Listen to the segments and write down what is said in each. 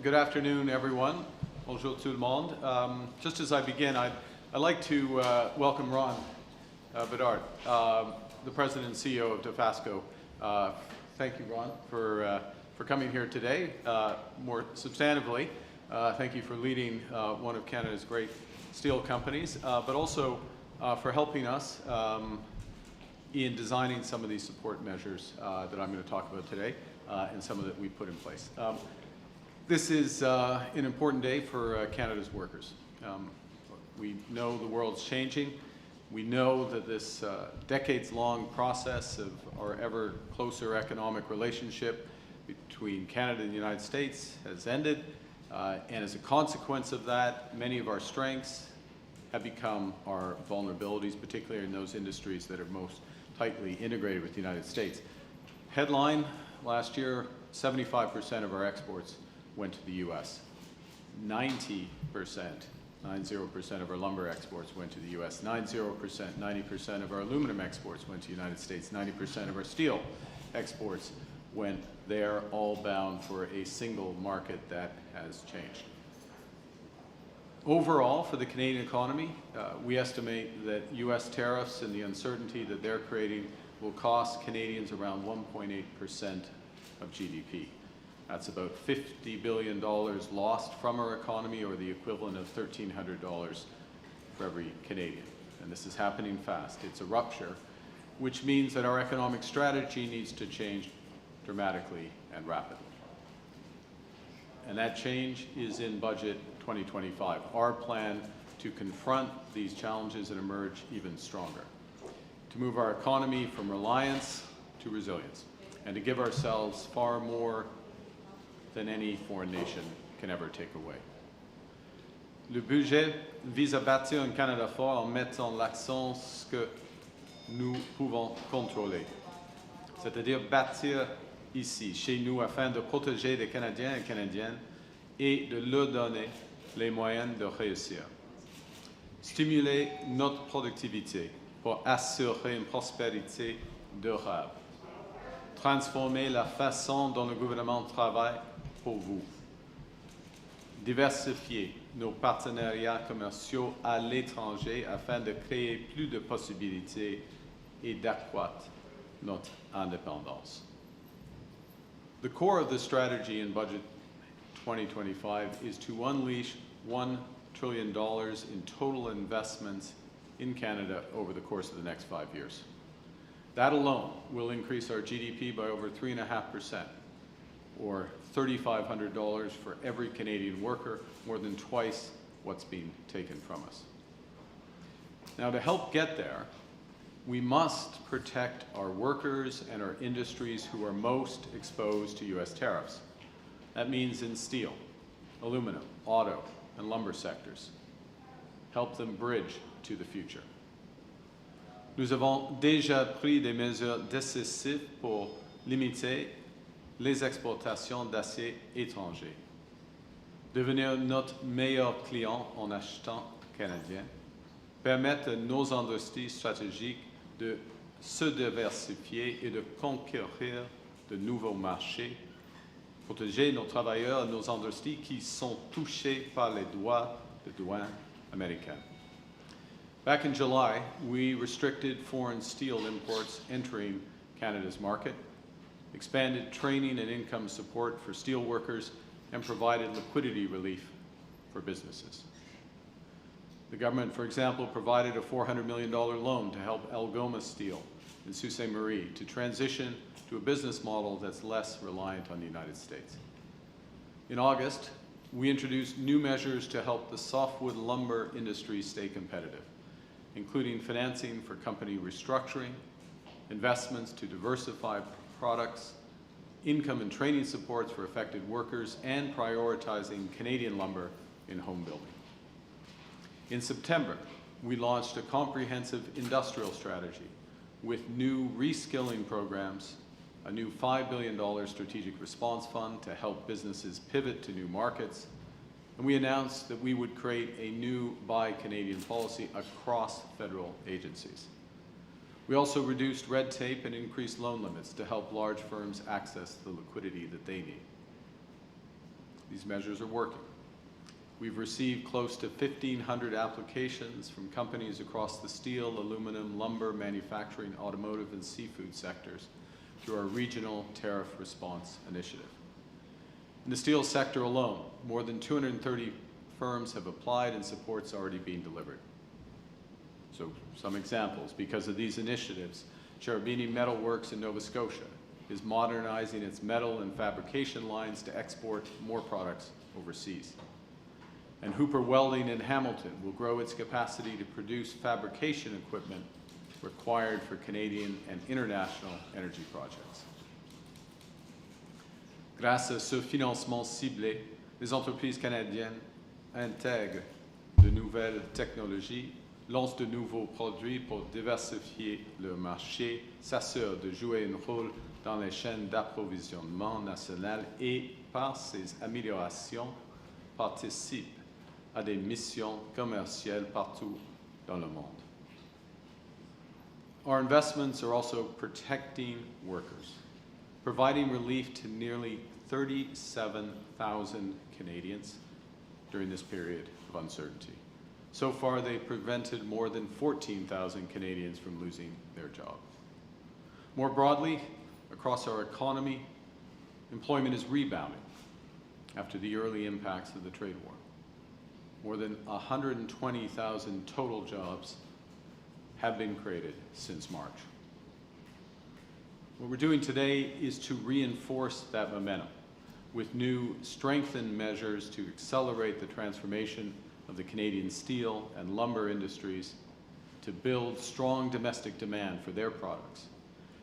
Good afternoon, everyone. Bonjour tout le monde. Just as I begin, I'd like to welcome Ron Bedard, the President and CEO of Dofasco. Thank you, Ron, for coming here today. More substantively, thank you for leading one of Canada's great steel companies, but also for helping us in designing some of these support measures that I'm going to talk about today, and some of that we put in place. This is an important day for Canada's workers. We know the world's changing. We know that this decades-long process of our ever closer economic relationship between Canada and the United States has ended. And as a consequence of that, many of our strengths have become our vulnerabilities, particularly in those industries that are most tightly integrated with the United States. Headline, last year, 75% of our exports went to the U.S. 90% of our lumber exports went to the U.S. 90% of our aluminum exports went to the United States. 90% of our steel exports went there, all bound for a single market that has changed. Overall, for the Canadian economy, we estimate that U.S. tariffs and the uncertainty that they're creating will cost Canadians around 1.8% of GDP. That's about $50 billion lost from our economy, or the equivalent of $1,300 for every Canadian. And this is happening fast. It's a rupture, which means that our economic strategy needs to change dramatically and rapidly. And that change is in Budget 2025, our plan to confront these challenges and emerge even stronger, to move our economy from reliance to resilience, and to give ourselves far more than any foreign nation can ever take away. Le budget vise à bâtir un Canada fort en mettant l'accent sur ce que nous pouvons contrôler, c'est-à-dire bâtir ici, chez nous, afin de protéger les Canadiens et Canadiennes et de leur donner les moyens de réussir. Stimuler notre productivité pour assurer une prospérité durable. Transformer la façon dont le gouvernement travaille pour vous. Diversifier nos partenariats commerciaux à l'étranger afin de créer plus de possibilités et d'accroître notre indépendance. The core of the strategy in Budget 2025 is to unleash $1 trillion in total investments in Canada over the course of the next 5 years. That alone will increase our GDP by over 3.5%, or $3,500 for every Canadian worker, more than twice what's being taken from us. Now, to help get there, we must protect our workers and our industries who are most exposed to U.S. tariffs. That means in steel, aluminum, auto, and lumber sectors. Help them bridge to the future. Nous avons déjà pris des mesures décisives pour limiter les exportations d'acier étranger. Devenir notre meilleur client en achetant canadien, permettre à nos industries stratégiques de se diversifier et de conquérir de nouveaux marchés, protéger nos travailleurs et nos industries qui sont touchés par les droits de douane américains. Back in July, we restricted foreign steel imports entering Canada's market, expanded training and income support for steel workers, and provided liquidity relief for businesses. The government, for example, provided a $400 million loan to help Algoma Steel in Sault Ste. Marie to transition to a business model that's less reliant on the United States. In August, we introduced new measures to help the softwood lumber industry stay competitive, including financing for company restructuring, investments to diversify products, income and training supports for affected workers, and prioritizing Canadian lumber in home building. In September, we launched a comprehensive industrial strategy with new reskilling programs, a new $5 billion strategic response fund to help businesses pivot to new markets, and we announced that we would create a new Buy Canadian policy across federal agencies. We also reduced red tape and increased loan limits to help large firms access the liquidity that they need. these measures are working. We've received close to 1,500 applications from companies across the steel, aluminum, lumber, manufacturing, automotive, and seafood sectors through our regional tariff response initiative. In the steel sector alone, more than 230 firms have applied and support's already being delivered. So some examples. Because of these initiatives, Cherubini Metal Works in Nova Scotia is modernizing its metal and fabrication lines to export more products overseas. And Hooper Welding in Hamilton will grow its capacity to produce fabrication equipment required for Canadian and international energy projects. Grâce à ce financement ciblé, les entreprises canadiennes intègrent de nouvelles technologies, lancent de nouveaux produits pour diversifier leur marché, s'assurent de jouer un rôle dans les chaînes d'approvisionnement nationales et, par ces améliorations, participent à des missions commerciales partout dans le monde. Our investments are also protecting workers, providing relief to nearly 37,000 Canadians during this period of uncertainty. So far, they've prevented more than 14,000 Canadians from losing their jobs. More broadly, across our economy, employment is rebounding after the early impacts of the trade war. More than 120,000 total jobs have been created since March. What we're doing today is to reinforce that momentum with new strengthened measures to accelerate the transformation of the Canadian steel and lumber industries, to build strong domestic demand for their products,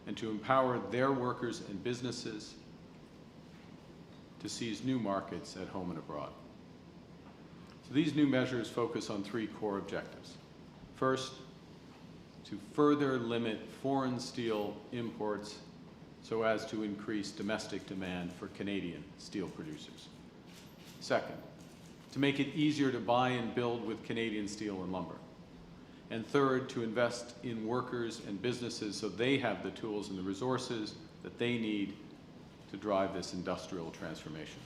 and to empower their workers and businesses to seize new markets at home and abroad. So these new measures focus on three core objectives. First, to further limit foreign steel imports so as to increase domestic demand for Canadian steel producers. Second, to make it easier to buy and build with Canadian steel and lumber. And third, to invest in workers and businesses so they have the tools and the resources that they need to drive this industrial transformation.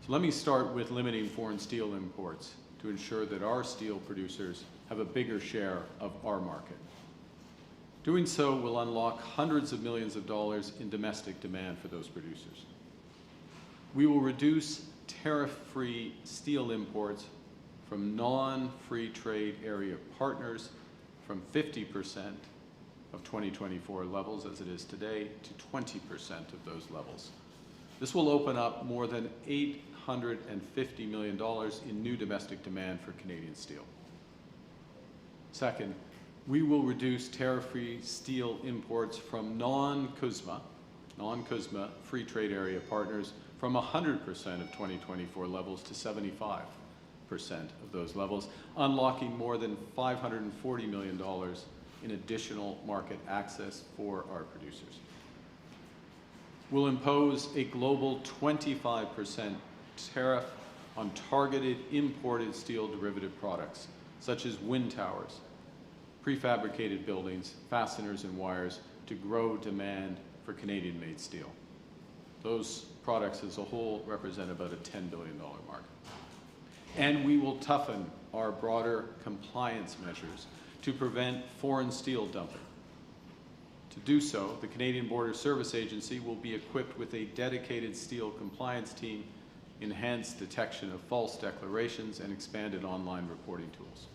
So let me start with limiting foreign steel imports to ensure that our steel producers have a bigger share of our market. Doing so will unlock hundreds of millions of dollars in domestic demand for those producers. We will reduce tariff-free steel imports from non-free trade area partners from 50% of 2024 levels, as it is today, to 20% of those levels. This will open up more than $850 million in new domestic demand for Canadian steel. Second, we will reduce tariff-free steel imports from non-CUSMA free trade area partners from 100% of 2024 levels to 75% of those levels, unlocking more than $540 million in additional market access for our producers. We'll impose a global 25% tariff on targeted imported steel derivative products, such as wind towers, prefabricated buildings, fasteners, and wires, to grow demand for Canadian-made steel. Those products as a whole represent about a $10 billion market. And we will toughen our broader compliance measures to prevent foreign steel dumping. To do so, the Canadian Border Service Agency will be equipped with a dedicated steel compliance team, enhanced detection of false declarations, and expanded online reporting tools.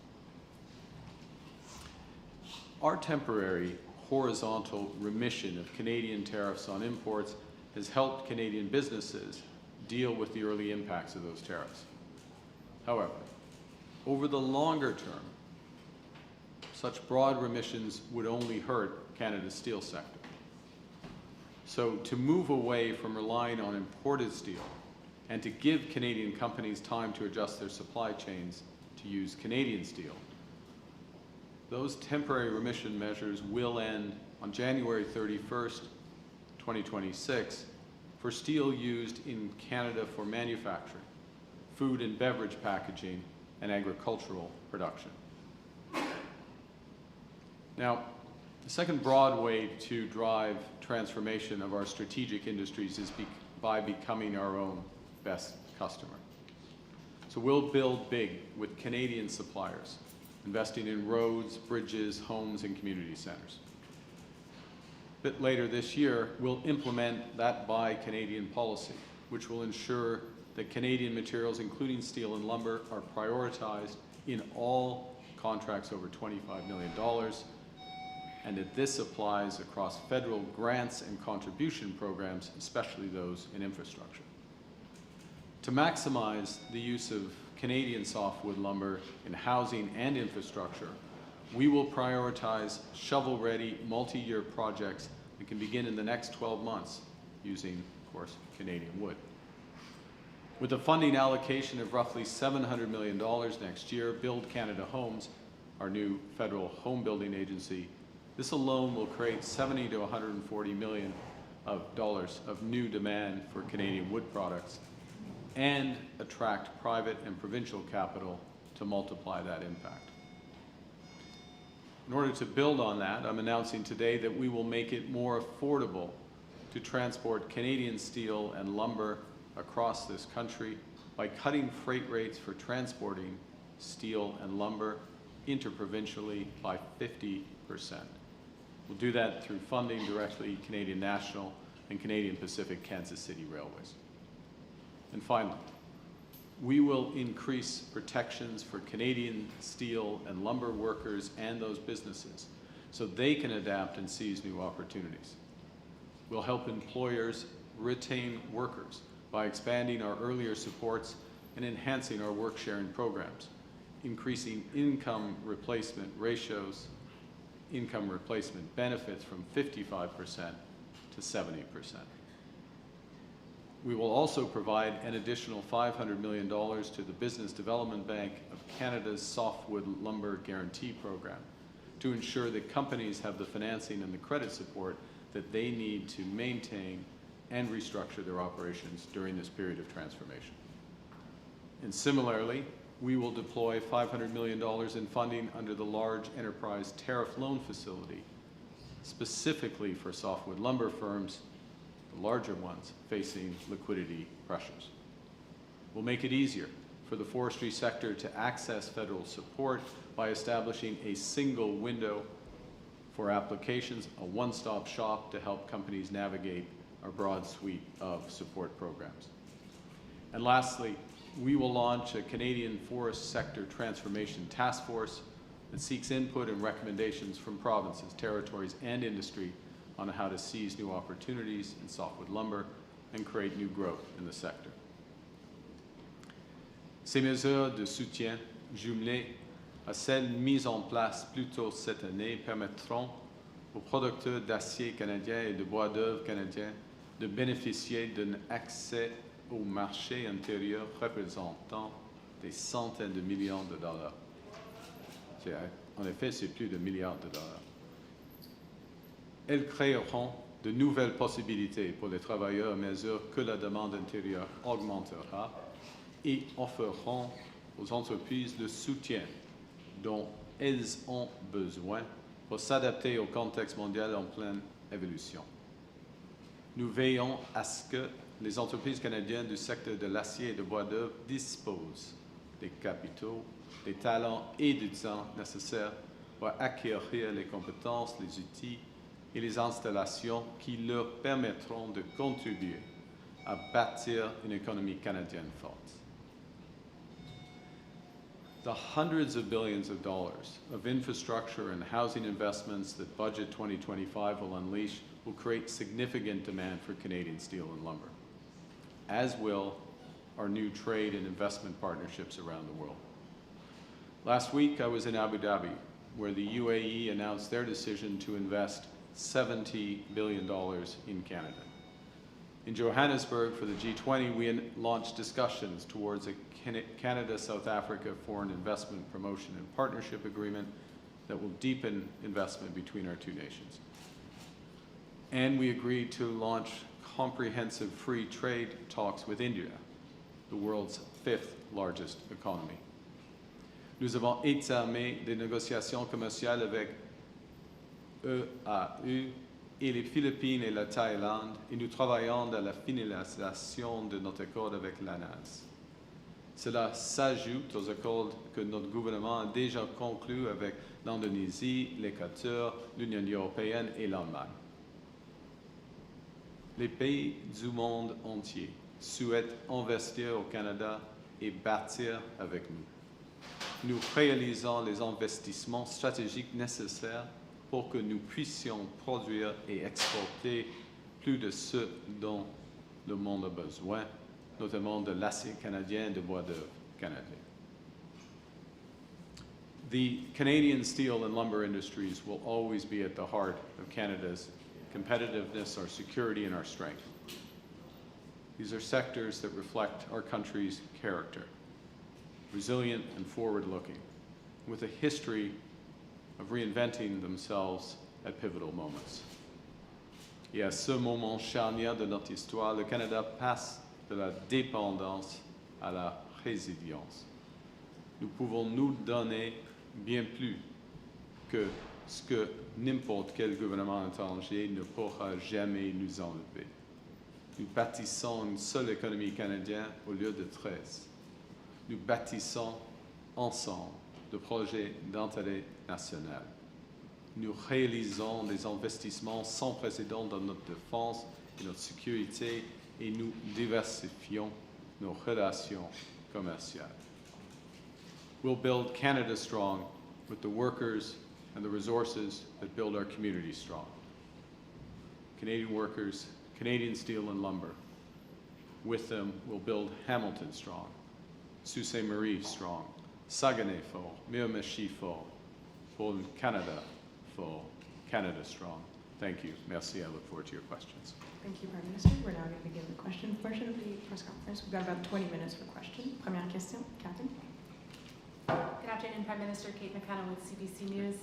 Our temporary horizontal remission of Canadian tariffs on imports has helped Canadian businesses deal with the early impacts of those tariffs. However, over the longer term, such broad remissions would only hurt Canada's steel sector. So to move away from relying on imported steel and to give Canadian companies time to adjust their supply chains to use Canadian steel, those temporary remission measures will end on January 31st, 2026, for steel used in Canada for manufacturing, food and beverage packaging, and agricultural production. Now, the second broad way to drive transformation of our strategic industries is by becoming our own best customer. So we'll build big with Canadian suppliers, investing in roads, bridges, homes, and community centers. A bit later this year, we'll implement that Buy Canadian policy, which will ensure that Canadian materials, including steel and lumber, are prioritized in all contracts over $25 million, and that this applies across federal grants and contribution programs, especially those in infrastructure. To maximize the use of Canadian softwood lumber in housing and infrastructure, we will prioritize shovel-ready, multi-year projects that can begin in the next 12 months using, of course, Canadian wood. With a funding allocation of roughly $700 million next year, Build Canada Homes, our new federal home building agency, this alone will create $70 to $140 million of new demand for Canadian wood products and attract private and provincial capital to multiply that impact. In order to build on that, I'm announcing today that we will make it more affordable to transport Canadian steel and lumber across this country by cutting freight rates for transporting steel and lumber interprovincially by 50%. We'll do that through funding directly Canadian National and Canadian Pacific Kansas City Railways. And finally, we will increase protections for Canadian steel and lumber workers and those businesses so they can adapt and seize new opportunities. We'll help employers retain workers by expanding our earlier supports and enhancing our work-sharing programs, increasing income replacement ratios, income replacement benefits from 55% to 70%. We will also provide an additional $500 million to the Business Development Bank of Canada's Softwood Lumber Guarantee Program to ensure that companies have the financing and the credit support that they need to maintain and restructure their operations during this period of transformation. And similarly, we will deploy $500 million in funding under the Large Enterprise Tariff Loan Facility, specifically for softwood lumber firms, the larger ones facing liquidity pressures. We'll make it easier for the forestry sector to access federal support by establishing a single window for applications, a one-stop shop to help companies navigate our broad suite of support programs. And lastly, we will launch a Canadian Forest Sector Transformation Task Force that seeks input and recommendations from provinces, territories, and industry on how to seize new opportunities in softwood lumber and create new growth in the sector. Ces mesures de soutien, jumelées à celles mises en place plus tôt cette année, permettront aux producteurs d'acier canadiens et de bois d'œuvre canadiens de bénéficier d'un accès au marché intérieur représentant des centaines de millions de dollars. En effet, c'est plus de milliards de dollars. Elles créeront de nouvelles possibilités pour les travailleurs à mesure que la demande intérieure augmentera et offriront aux entreprises le soutien dont elles ont besoin pour s'adapter au contexte mondial en pleine évolution. Nous veillons à ce que les entreprises canadiennes du secteur de l'acier et de bois d'œuvre disposent des capitaux, des talents et du temps nécessaires pour acquérir les compétences, les outils et les installations qui leur permettront de contribuer à bâtir une économie canadienne forte. The hundreds of billions of dollars of infrastructure and housing investments that Budget 2025 will unleash will create significant demand for Canadian steel and lumber, as will our new trade and investment partnerships around the world. Last week, I was in Abu Dhabi, where the UAE announced their decision to invest $70 billion in Canada. In Johannesburg, for the G20, we launched discussions towards a Canada-South Africa Foreign Investment Promotion and Partnership Agreement that will deepen investment between our two nations. And we agreed to launch comprehensive free trade talks with India, the world's 5th largest economy. Nous avons entamé des négociations commerciales avec EAU, et les Philippines et la Thaïlande, et nous travaillons dans la finalisation de notre accord avec l'ANAS. Cela s'ajoute aux accords que notre gouvernement a déjà conclus avec l'Indonésie, l'Équateur, l'Union européenne et l'Allemagne. Les pays du monde entier souhaitent investir au Canada et bâtir avec nous. Nous réalisons les investissements stratégiques nécessaires pour que nous puissions produire et exporter plus de ce dont le monde a besoin, notamment de l'acier canadien et de bois d'œuvre canadien. The Canadian steel and lumber industries will always be at the heart of Canada's competitiveness, our security, and our strength. These are sectors that reflect our country's character, resilient and forward-looking, with a history of reinventing themselves at pivotal moments. Et à ce moment charnière de notre histoire, le Canada passe de la dépendance à la résilience. Nous pouvons nous donner bien plus que ce que n'importe quel gouvernement étranger ne pourra jamais nous enlever. Nous bâtissons une seule économie canadienne au lieu de 13. Nous bâtissons ensemble de projets d'intérêt national. Nous réalisons des investissements sans précédent dans notre défense et notre sécurité et nous diversifions nos relations commerciales. We'll build Canada strong with the workers and the resources that build our community strong. Canadian workers, Canadian steel and lumber. With them, we'll build Hamilton strong, Sault Ste. Marie strong, Saguenay fort, Miramichi fort, for Canada fort, Canada strong. Thank you. Merci. I look forward to your questions. Thank you, Prime Minister. We're now going to begin the question portion of the press conference. We've got about 20 minutes for questions. Première question, Catherine. Good afternoon, Prime Minister. Kate McKenna with CBC News.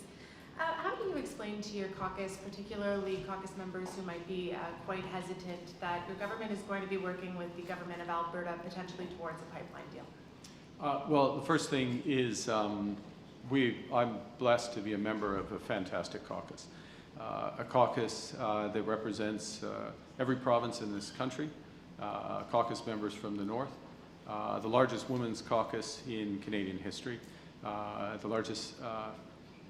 How do you explain to your caucus, particularly caucus members who might be quite hesitant, that your government is going to be working with the government of Alberta potentially towards a pipeline deal? Well, the first thing is I'm blessed to be a member of a fantastic caucus. A caucus that represents every province in this country, caucus members from the north, the largest women's caucus in Canadian history, the largest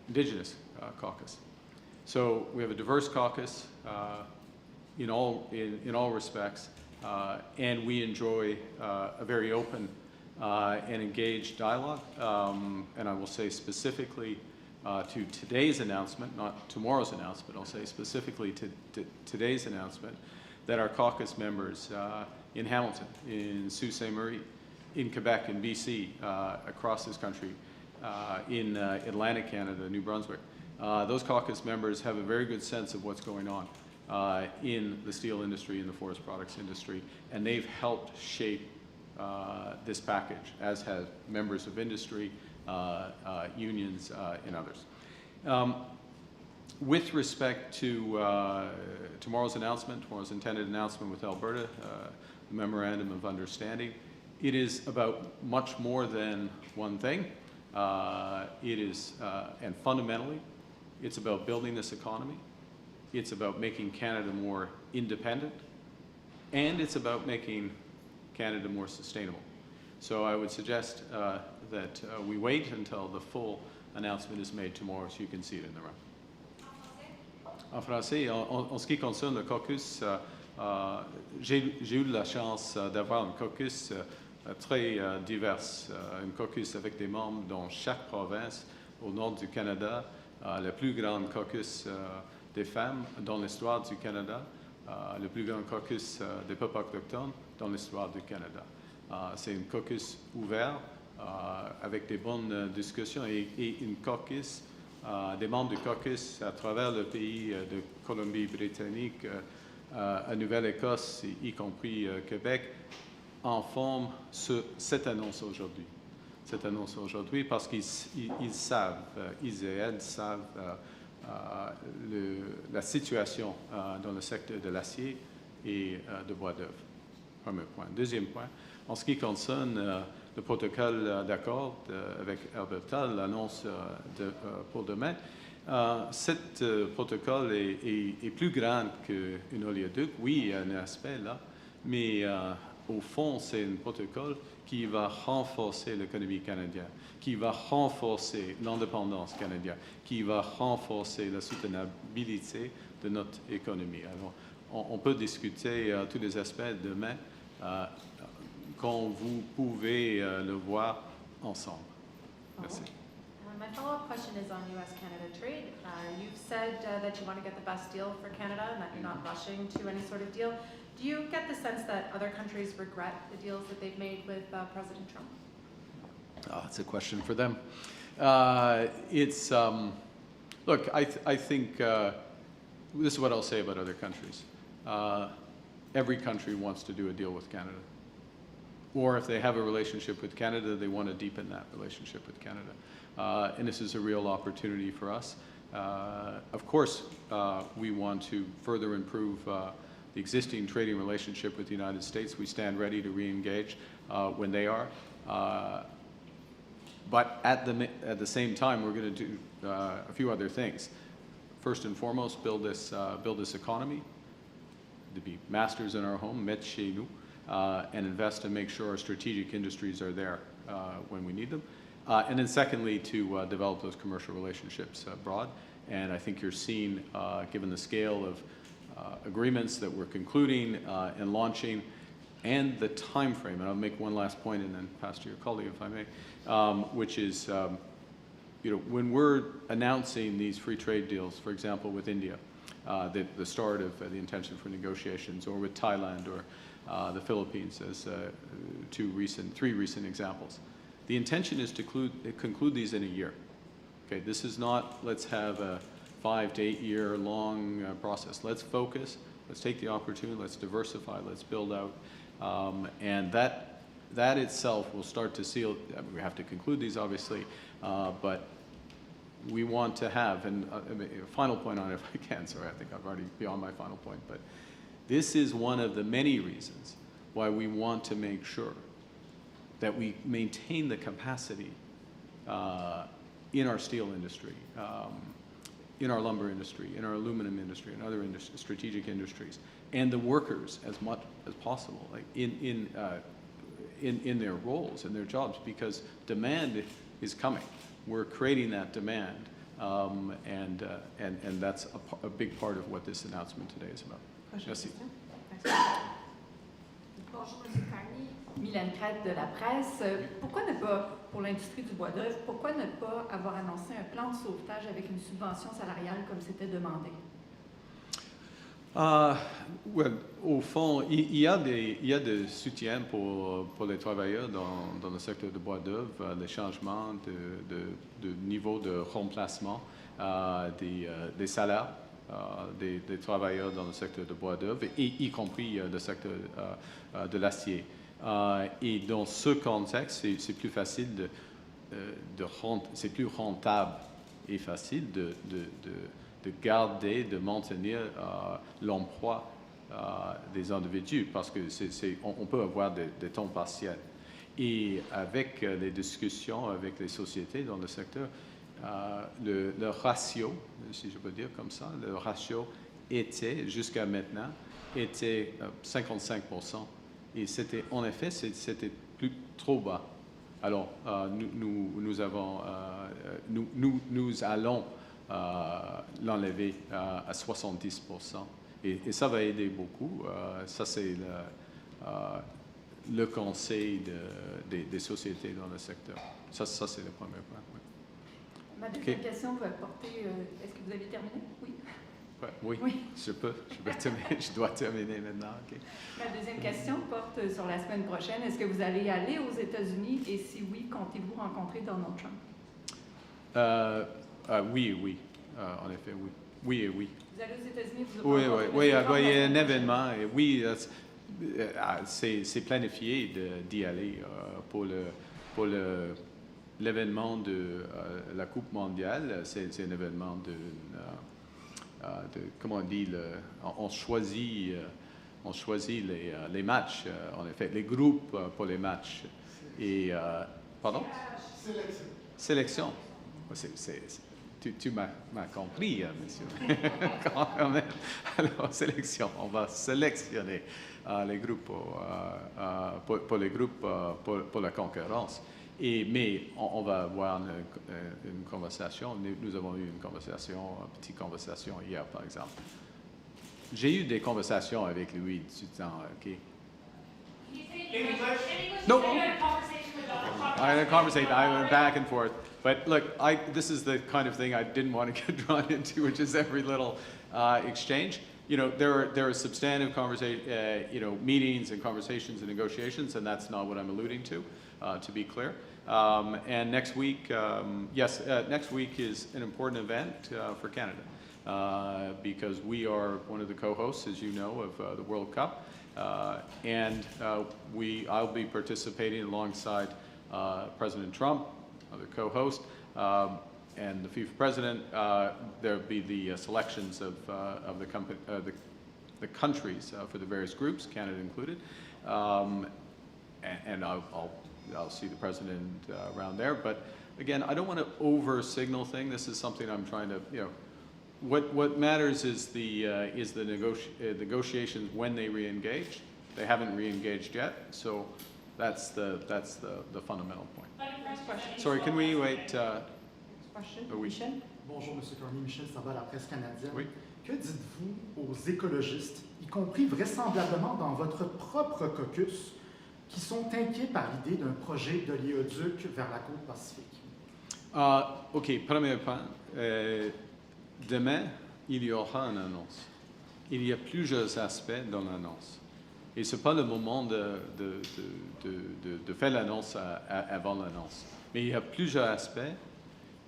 Indigenous caucus. So we have a diverse caucus in all respects, and we enjoy a very open and engaged dialogue. And I will say specifically to today's announcement, not tomorrow's announcement, I'll say specifically to today's announcement, that our caucus members in Hamilton, in Sault Ste. Marie, in Quebec, in BC, across this country, in Atlantic Canada, New Brunswick, those caucus members have a very good sense of what's going on in the steel industry, in the forest products industry, and they've helped shape this package, as have members of industry, unions, and others. With respect to tomorrow's intended announcement with Alberta, the Memorandum of Understanding, it is about much more than one thing. It is, and fundamentally, it's about building this economy. It's about making Canada more independent, and it's about making Canada more sustainable. So I would suggest that we wait until the full announcement is made tomorrow so you can see it in the room. En français, en ce qui concerne le caucus, j'ai eu la chance d'avoir un caucus très divers, un caucus avec des membres dans chaque province au nord du Canada, le plus grand caucus des femmes dans l'histoire du Canada, le plus grand caucus des peuples autochtones dans l'histoire du Canada. C'est un caucus ouvert avec des bonnes discussions et une caucus, des membres du caucus à travers le pays de Colombie-Britannique, à Nouvelle-Écosse, y compris Québec, en forme cette annonce aujourd'hui. Cette annonce aujourd'hui parce qu'ils savent, ils et elles savent la situation dans le secteur de l'acier et de bois d'œuvre. Premier point. Deuxième point, en ce qui concerne le protocole d'accord avec Alberta, l'annonce pour demain, Cet protocole est plus grand qu'un oléoduc. Oui, il y a un aspect là, mais au fond, c'est un protocole qui va renforcer l'économie canadienne, qui va renforcer l'indépendance canadienne, qui va renforcer la soutenabilité de notre économie. Alors, on peut discuter tous les aspects demain quand vous pouvez le voir ensemble. Merci. My follow-up question is on U.S.-Canada trade. You've said that you want to get the best deal for Canada and that you're not rushing to any sort of deal. Do you get the sense that other countries regret the deals that they've made with President Trump? It's a question for them. Look, I think this is what I'll say about other countries. Every country wants to do a deal with Canada. Or if they have a relationship with Canada, they want to deepen that relationship with Canada. And this is a real opportunity for us. Of course, we want to further improve the existing trading relationship with the United States. We stand ready to re-engage when they are. But at the same time, we're going to do a few other things. First and foremost, build this economy, to be masters in our home, mettre chez nous, and invest and make sure our strategic industries are there when we need them. And then secondly, to develop those commercial relationships abroad. And I think you're seeing, given the scale of agreements that we're concluding and launching, and the time frame, and I'll make one last point and then pass to your colleague if I may, which is, when we're announcing these free trade deals, for example, with India, the start of the intention for negotiations, or with Thailand or the Philippines as three recent examples. The intention is to conclude these in a year. Okay, this is not, let's have a 5 to 8 year long process. Let's focus, let's take the opportunity, let's diversify, let's build out. And that itself will start to seal, we have to conclude these obviously, but we want to have, and a final point on it if I can, sorry, I think I've already beyond my final point, but this is one of the many reasons why we want to make sure that we maintain the capacity in our steel industry, in our lumber industry, in our aluminum industry, and other strategic industries, and the workers as much as possible, like in their roles, in their jobs, because demand is coming. We're creating that demand, and that's a big part of what this announcement today is about. Merci. Bonjour, M. Carney. Mylène Crête de la presse. Pourquoi ne pas, pour l'industrie du bois d'œuvre, pourquoi ne pas avoir annoncé un plan de sauvetage avec une subvention salariale comme c'était demandé? Au fond, il y a des soutiens pour les travailleurs dans le secteur du bois d'œuvre, les changements de niveau de remplacement des salaires des travailleurs dans le secteur du bois d'œuvre, y compris le secteur de l'acier. Et dans ce contexte, c'est plus facile c'est plus rentable et facile de garder, de maintenir l'emploi des individus, parce que on peut avoir des temps partiels. Et avec les discussions avec les sociétés dans le secteur, le ratio, si je peux dire comme ça, le ratio était, jusqu'à maintenant, était 55%. Et c'était, en effet, c'était trop bas. Alors, nous allons l'enlever à 70%. Et ça va aider beaucoup. Ça, c'est le conseil des sociétés dans le secteur. Ça c'est le premier point. Oui. Ma deuxième question va porter... Est-ce que vous avez terminé? Oui. Oui. Je dois terminer maintenant. Okay. Ma deuxième question porte sur la semaine prochaine. Est-ce que vous allez aller aux États-Unis et si oui, comptez-vous rencontrer Donald Trump? Oui. En effet, oui. Oui et oui. Vous allez aux États-Unis, Oui, il y a un événement. Et oui, c'est planifié d'y aller pour l'événement de la Coupe mondiale. C'est un événement comment on dit, on choisit les matchs, en effet, les groupes pour les matchs. Et, pardon? Sélection. tu m'as compris, monsieur. Quand même. Alors, on va sélectionner les groupes pour les groupes pour la concurrence. Mais on va avoir une conversation. Nous avons eu une petite conversation hier, par exemple. J'ai eu des conversations avec lui du temps, OK? No. I had a conversation. I went back and forth. But look, this is the kind of thing I didn't want to get drawn into, which is every little exchange. You know, there are substantive meetings and conversations and negotiations, and that's not what I'm alluding to be clear. And next week, next week is an important event for Canada because we are one of the co-hosts, as you know, of the World Cup. And I'll be participating alongside President Trump, the co-host, and the FIFA president. There'll be the selections of the countries for the various groups, Canada included, and I'll see the president around there. But again, I don't want to over-signal thing. This is something I'm trying to, what matters is the negotiations when they re-engage. They haven't re-engaged yet, so that's the fundamental point. Sorry, can we wait? Question. Oui. Michel? Bonjour, M. Carney. Michel Sabat, la presse canadienne. Oui. Que dites-vous aux écologistes, y compris vraisemblablement dans votre propre caucus, qui sont inquiets par l'idée d'un projet d'oléoduc vers la côte pacifique? OK, premier point. Demain, il y aura une annonce. Il y a plusieurs aspects dans l'annonce. Et ce n'est pas le moment de faire l'annonce avant l'annonce. Mais il y a plusieurs aspects.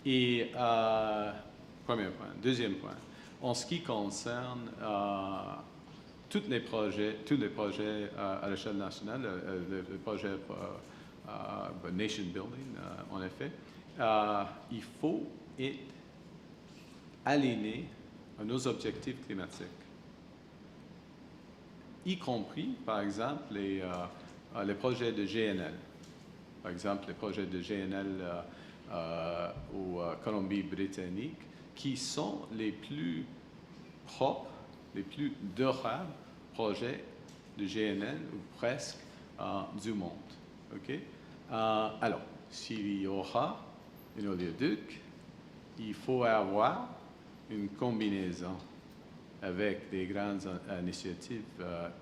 Et premier point. Deuxième point. En ce qui concerne tous les projets à l'échelle nationale, le projet nation building, en effet, il faut être aligné à nos objectifs climatiques, y compris, par exemple, les projets de GNL. Par exemple, les projets de GNL au Colombie-Britannique, qui sont les plus propres, les plus durables projets de GNL, ou presque, du monde. Okay? Alors, s'il y aura un oléoduc, il faut avoir une combinaison avec des grandes initiatives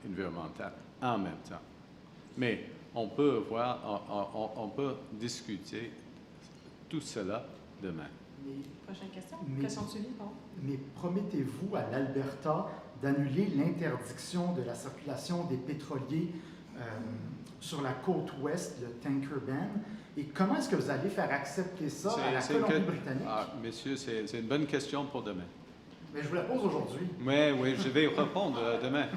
environnementales en même temps. Mais on peut discuter tout cela demain. Prochaine question. Mais- Question suivie, pardon. Mais promettez-vous à l'Alberta d'annuler l'interdiction de la circulation des pétroliers sur la côte ouest, le tanker ban? Et comment est-ce que vous allez faire accepter ça à la Colombie-Britannique? Monsieur, c'est une bonne question pour demain. Mais je vous la pose aujourd'hui. Oui, je vais répondre demain.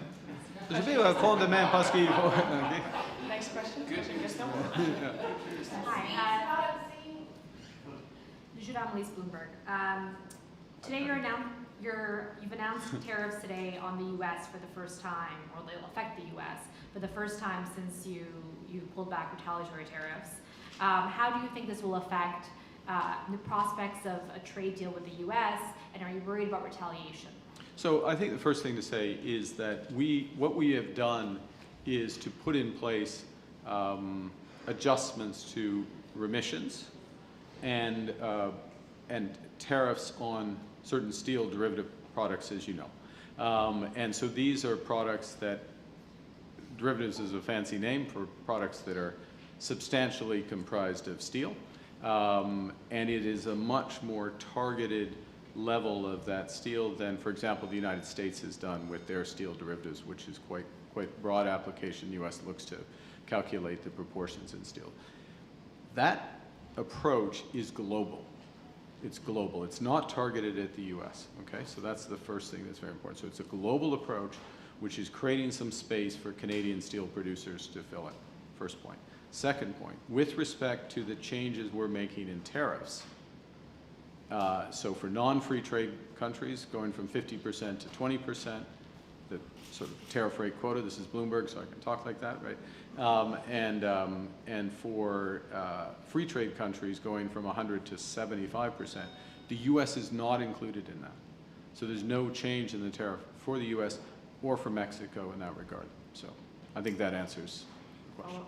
Je vais répondre demain parce qu'il faut... Okay. Next question. Prochaine question. Hi, Judah Amelise Bloomberg. Today you've announced tariffs today on the U.S. for the first time, or they'll affect the U.S. for the first time since you pulled back retaliatory tariffs. How do you think this will affect the prospects of a trade deal with the U.S., and are you worried about retaliation? So I think the first thing to say is that what we have done is to put in place adjustments to remissions and tariffs on certain steel derivative products, as you know. And so these are products that, derivatives is a fancy name for products that are substantially comprised of steel. And it is a much more targeted level of that steel than, for example, the United States has done with their steel derivatives, which is quite broad application. The U.S. looks to calculate the proportions in steel. That approach is global. It's global. It's not targeted at the U.S., okay? So that's the first thing that's very important. So it's a global approach which is creating some space for Canadian steel producers to fill in, first point. Second point, with respect to the changes we're making in tariffs, so for non-free trade countries, going from 50% to 20%, the sort of tariff rate quota, this is Bloomberg, so I can talk like that, right? And for free trade countries, going from 100 to 75%, The U.S. is not included in that. So there's no change in the tariff for the U.S. or for Mexico in that regard. So I think that answers the question.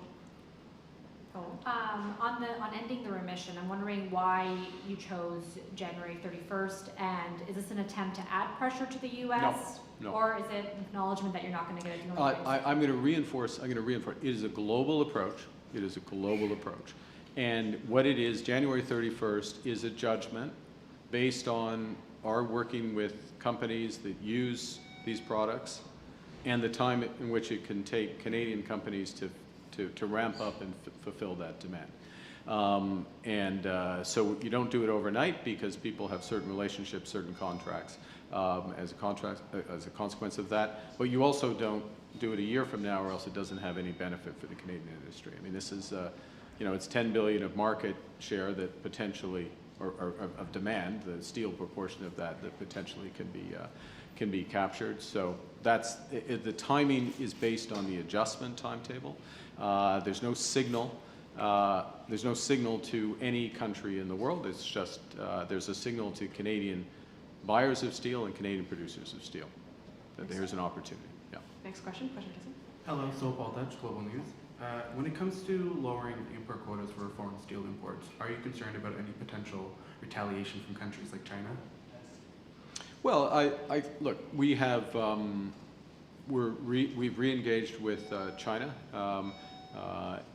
On ending the remission, I'm wondering why you chose January 31st, and is this an attempt to add pressure to the U.S.? No. Or is it an acknowledgement that you're not going to get a deal? I'm going to reinforce. It is a global approach. It is a global approach. And what it is, January 31st is a judgment based on our working with companies that use these products and the time in which it can take Canadian companies to ramp up and fulfill that demand. So you don't do it overnight because people have certain relationships, certain contracts as a consequence of that. But you also don't do it a year from now or else it doesn't have any benefit for the Canadian industry. I mean, this is, it's $10 billion of market share that potentially, or of demand, the steel proportion of that potentially can be captured. So the timing is based on the adjustment timetable. There's no signal. There's no signal to any country in the world. It's just there's a signal to Canadian buyers of steel and Canadian producers of steel that there's an opportunity. Yeah. Next question. Question. Hello, so Paul Dutch, Global News. When it comes to lowering import quotas for foreign steel imports, are you concerned about any potential retaliation from countries like China? Well, look, we have we've re-engaged with China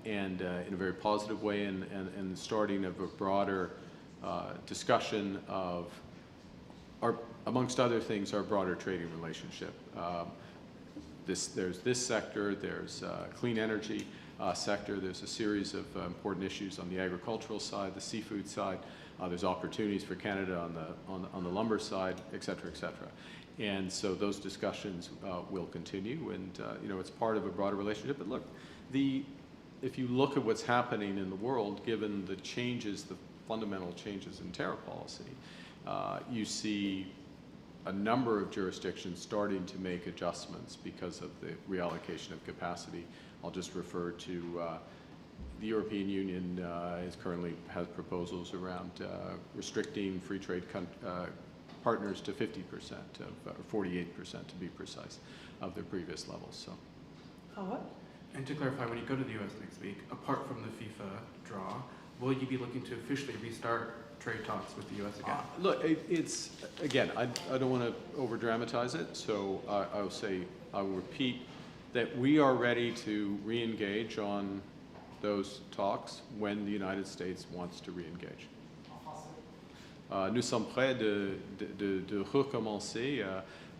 and in a very positive way, and the starting of a broader discussion of amongst other things, our broader trading relationship. There's this sector, there's clean energy sector, there's a series of important issues on the agricultural side, the seafood side, there's opportunities for Canada on the lumber side, et cetera, et cetera. And so those discussions will continue, and it's part of a broader relationship. But look, if you look at what's happening in the world, given the changes, the fundamental changes in tariff policy, you see a number of jurisdictions starting to make adjustments because of the reallocation of capacity. I'll just refer to the European Union currently has proposals around restricting free trade partners to 50% or 48% to be precise of their previous levels. So. And to clarify, when you go to the U.S. next week, apart from the FIFA draw, will you be looking to officially restart trade talks with the U.S. again? Look, it's, again, I don't want to over-dramatize it, so I will repeat that we are ready to re-engage on those talks when the United States wants to re-engage. Nous sommes prêts de recommencer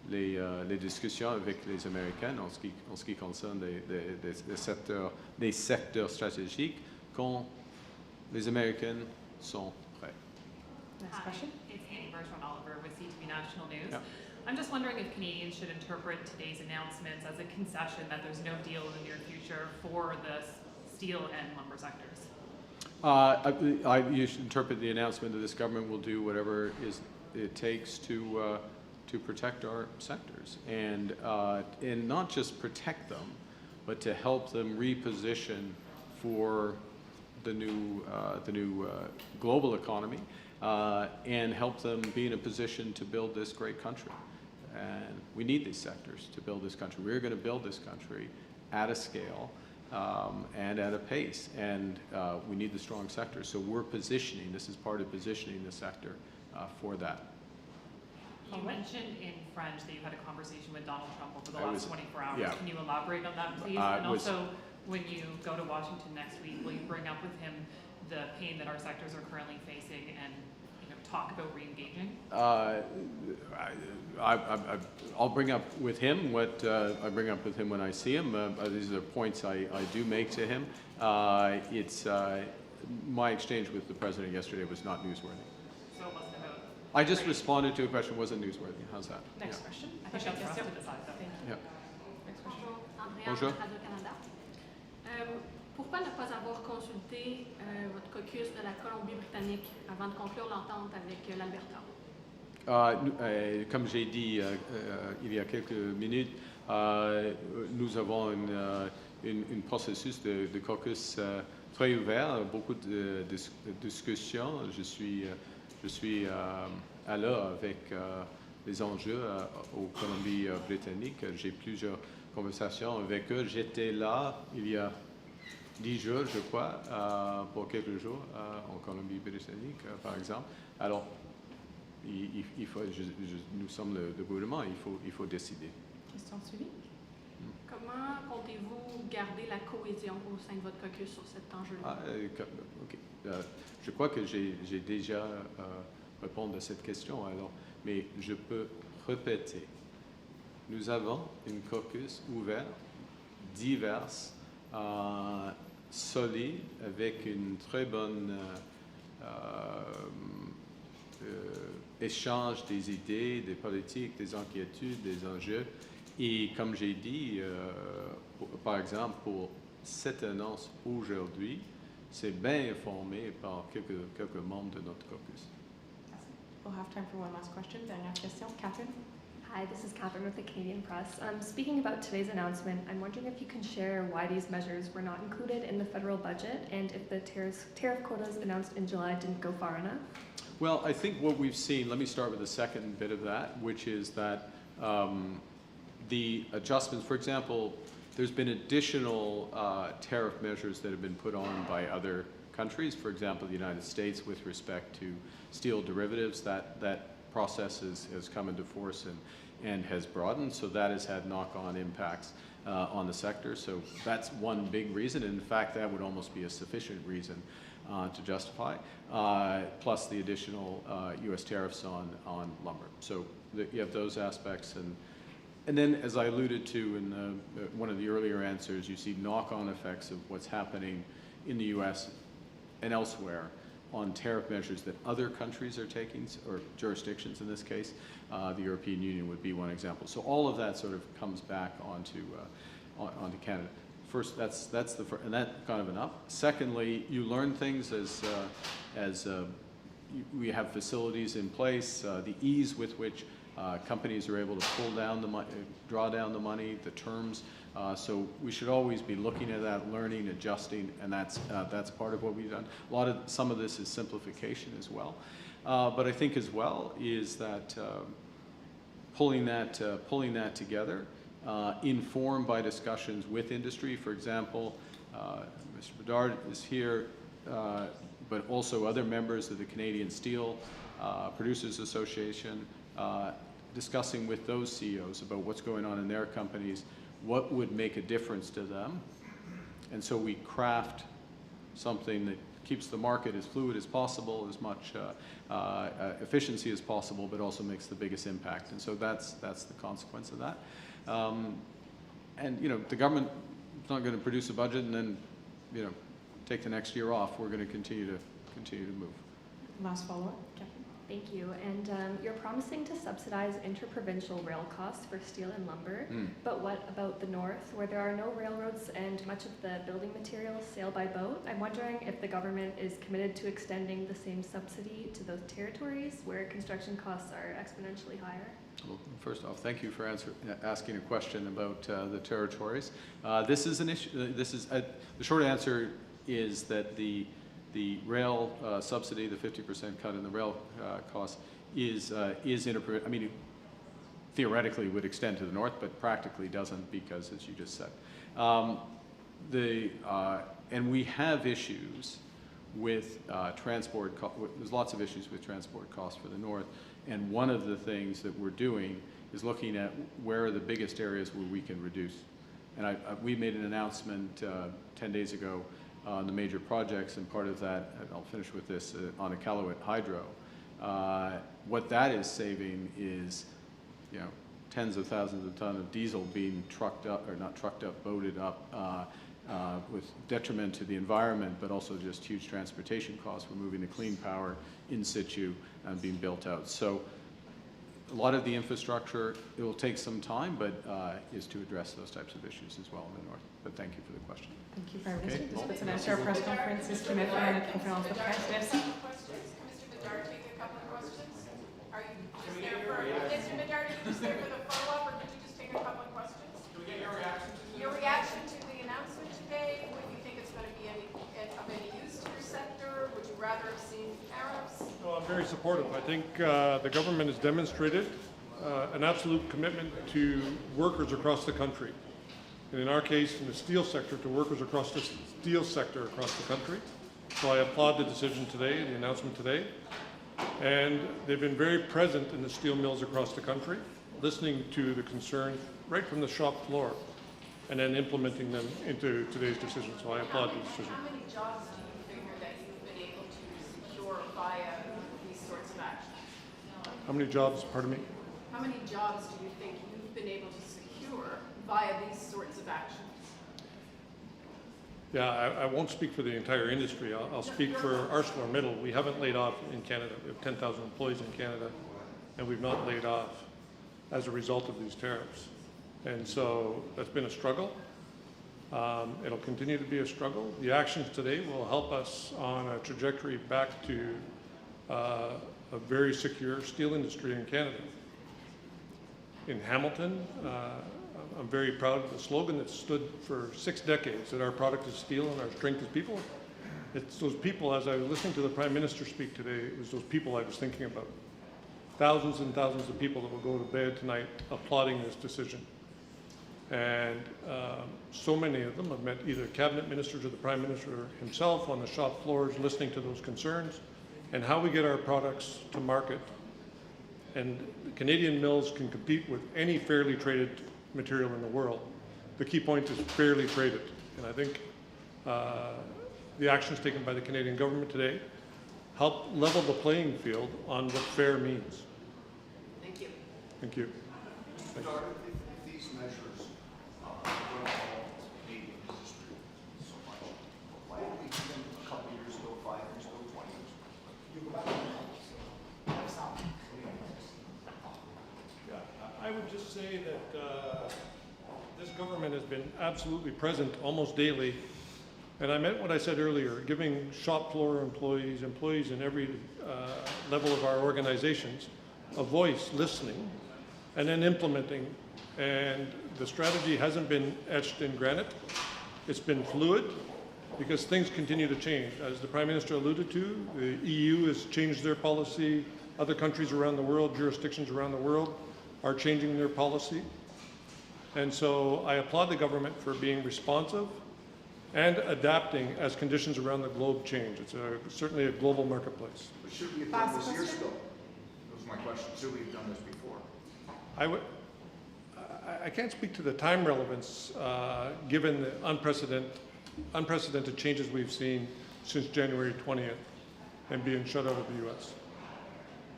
les discussions avec les Américains en ce qui concerne des secteurs stratégiques quand les Américains sont prêts. Next question. It's Annie Bertrand Oliver with CTV National News. Yeah. I'm just wondering if Canadians should interpret today's announcements as a concession that there's no deal in the near future for the steel and lumber sectors. You should interpret the announcement that this government will do whatever it takes to protect our sectors, and not just protect them, but to help them reposition for the new global economy, and help them be in a position to build this great country. And we need these sectors to build this country. We're going to build this country at a scale and at a pace, and we need the strong sectors. So we're positioning, this is part of positioning the sector for that. You mentioned in French that you had a conversation with Donald Trump over the last 24 hours. Yeah. Can you elaborate on that, please? And also, when you go to Washington next week, will you bring up with him the pain that our sectors are currently facing and talk about re-engaging? I'll bring up with him what I bring up with him when I see him. These are points I do make to him. It's my exchange with the president yesterday was not newsworthy. So it wasn't about... I just responded to a question, wasn't newsworthy. How's that? Next Yeah. question. I think that's for us to decide, though. Thank you. Yeah. Next question. Bonjour. Radio-Canada. Pourquoi ne pas avoir consulté votre caucus de la Colombie-Britannique avant de conclure l'entente avec l'Alberta? Comme j'ai dit il y a quelques minutes, nous avons un processus de caucus très ouvert, beaucoup de discussions. Je suis je suis à l'heure avec les enjeux au Colombie-Britannique. J'ai plusieurs conversations avec eux. J'étais là il y a 10 jours, je crois, pour quelques jours en Colombie-Britannique, par exemple. Alors, il faut, nous sommes le gouvernement, il faut décider. Question suivie. Comment comptez-vous garder la cohésion au sein de votre caucus sur cet enjeu-là? OK. Je crois que j'ai déjà répondu à cette question, alors, mais je peux répéter. Nous avons une caucus ouverte, diverse, solide, avec une très bonne échange des idées, des politiques, des inquiétudes, des enjeux. Et comme j'ai dit, par exemple, pour cette annonce aujourd'hui, c'est bien informé par quelques membres de notre caucus. We'll have time for one last question. Dernière question. Catherine? Hi, this is Catherine with the Canadian Press. Speaking about today's announcement, I'm wondering if you can share why these measures were not included in the federal budget and if the tariff quotas announced in July didn't go far enough. Well, I think what we've seen, let me start with the second bit of that, which is that the adjustments, for example, there's been additional tariff measures that have been put on by other countries, for example, the United States with respect to steel derivatives. That process has come into force and has broadened, so that has had knock-on impacts on the sector. So that's one big reason. In fact, that would almost be a sufficient reason to justify, plus the additional U.S. tariffs on lumber. So you have those aspects. And then, as I alluded to in one of the earlier answers, you see knock-on effects of what's happening in the U.S. and elsewhere on tariff measures that other countries are taking, or jurisdictions in this case. The European Union would be one example. So all of that sort of comes back onto Canada. First, that's the first, and that kind of enough. Secondly, you learn things as we have facilities in place, the ease with which companies are able to pull down the money, draw down the money, the terms. So we should always be looking at that, learning, adjusting, and that's part of what we've done. Some of this is simplification as well, but I think as well is that pulling that together, informed by discussions with industry. For example, Mr. Bedard is here, but also other members of the Canadian Steel Producers Association, discussing with those CEOs about what's going on in their companies, what would make a difference to them. And so we craft something that keeps the market as fluid as possible, as much efficiency as possible, but also makes the biggest impact. And so that's the consequence of that. And the government is not going to produce a budget and then take the next year off. We're going to continue to move. Last follow-up, Catherine. Thank you. And you're promising to subsidize interprovincial rail costs for steel and lumber, but what about the north, where there are no railroads and much of the building materials sail by boat? I'm wondering if the government is committed to extending the same subsidy to those territories where construction costs are exponentially higher. Well, first off, thank you for asking a question about the territories. This is an issue. The short answer is that the rail subsidy, the 50% cut in the rail cost, is I mean, theoretically would extend to the north, but practically doesn't because, as you just said, and we have issues with transport. There's lots of issues with transport costs for the north, and one of the things that we're doing is looking at where are the biggest areas where we can reduce. And we made an announcement 10 days ago on the major projects, and part of that, and I'll finish with this, on Iqaluit Hydro. What that is saving is, tens of thousands of tons of diesel being trucked up, or not trucked up, boated up, with detriment to the environment, but also just huge transportation costs. We're moving to clean power in situ and being built out. So a lot of the infrastructure, it will take some time, but is to address those types of issues as well in the north. But thank you for the question. Thank you, Prime Minister. This puts an end to our press conference. C'est ce qui met fin à notre conférence de presse. Merci. Mr. Bedard, take a couple of questions. Are you just there for, Mr. Bedard, are you just there for the follow-up, or did you just take a couple of questions? Can we get your reaction? Your reaction to the announcement today? Would you think it's going to be of any use to your sector? Would you rather have seen tariffs? No, I'm very supportive. I think the government has demonstrated an absolute commitment to workers across the country. And in our case, in the steel sector, to workers across the steel sector across the country. So I applaud the decision today, the announcement today. And they've been very present in the steel mills across the country, listening to the concerns right from the shop floor, and then implementing them into today's decision. So I applaud the decision. How many jobs do you figure that you've been able to secure via these sorts of actions? How many jobs, pardon me? How many jobs do you think you've been able to secure via these sorts of actions? Yeah, I won't speak for the entire industry. I'll speak for ArcelorMittal. We haven't laid off in Canada. We have 10,000 employees in Canada, and we've not laid off as a result of these tariffs. And so that's been a struggle. It'll continue to be a struggle. The actions today will help us on a trajectory back to a very secure steel industry in Canada. In Hamilton, I'm very proud of the slogan that stood for 6 decades, that our product is steel and our strength is people. It's those people, as I was listening to the Prime Minister speak today, it was those people I was thinking about. Thousands and thousands of people that will go to bed tonight applauding this decision. And so many of them have met either cabinet ministers or the Prime Minister himself on the shop floors listening to those concerns and how we get our products to market. And Canadian mills can compete with any fairly traded material in the world. The key point is fairly traded. And I think the actions taken by the Canadian government today help level the playing field on what fair means. Thank you. Thank you. If these measures will help Canadian industry so much, why didn't we do them a couple years ago, 5 years ago, 20 years ago? You go back to I would just say that this government has been absolutely present almost daily. And I meant what I said earlier, giving shop floor employees in every level of our organizations, a voice, listening, and then implementing. And the strategy hasn't been etched in granite. It's been fluid because things continue to change. As the Prime Minister alluded to, the EU has changed their policy. Other countries around the world, jurisdictions around the world, are changing their policy. And so I applaud the government for being responsive and adapting as conditions around the globe change. It's certainly a global marketplace. But should we have done this years ago? That was my question. Should we have done this before? I can't speak to the time relevance given the unprecedented changes we've seen since January 20th and being shut out of the U.S.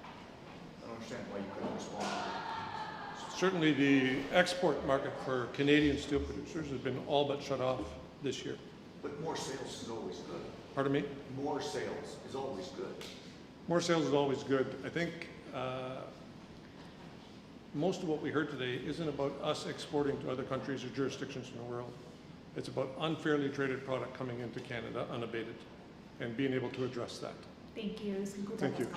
I don't understand why you couldn't respond. Certainly the export market for Canadian steel producers has been all but shut off this year. But more sales is always good. Pardon me? More sales is always good. More sales is always good. I think most of what we heard today isn't about us exporting to other countries or jurisdictions in the world. It's about unfairly traded product coming into Canada unabated and being able to address that. Thank you. Thank you.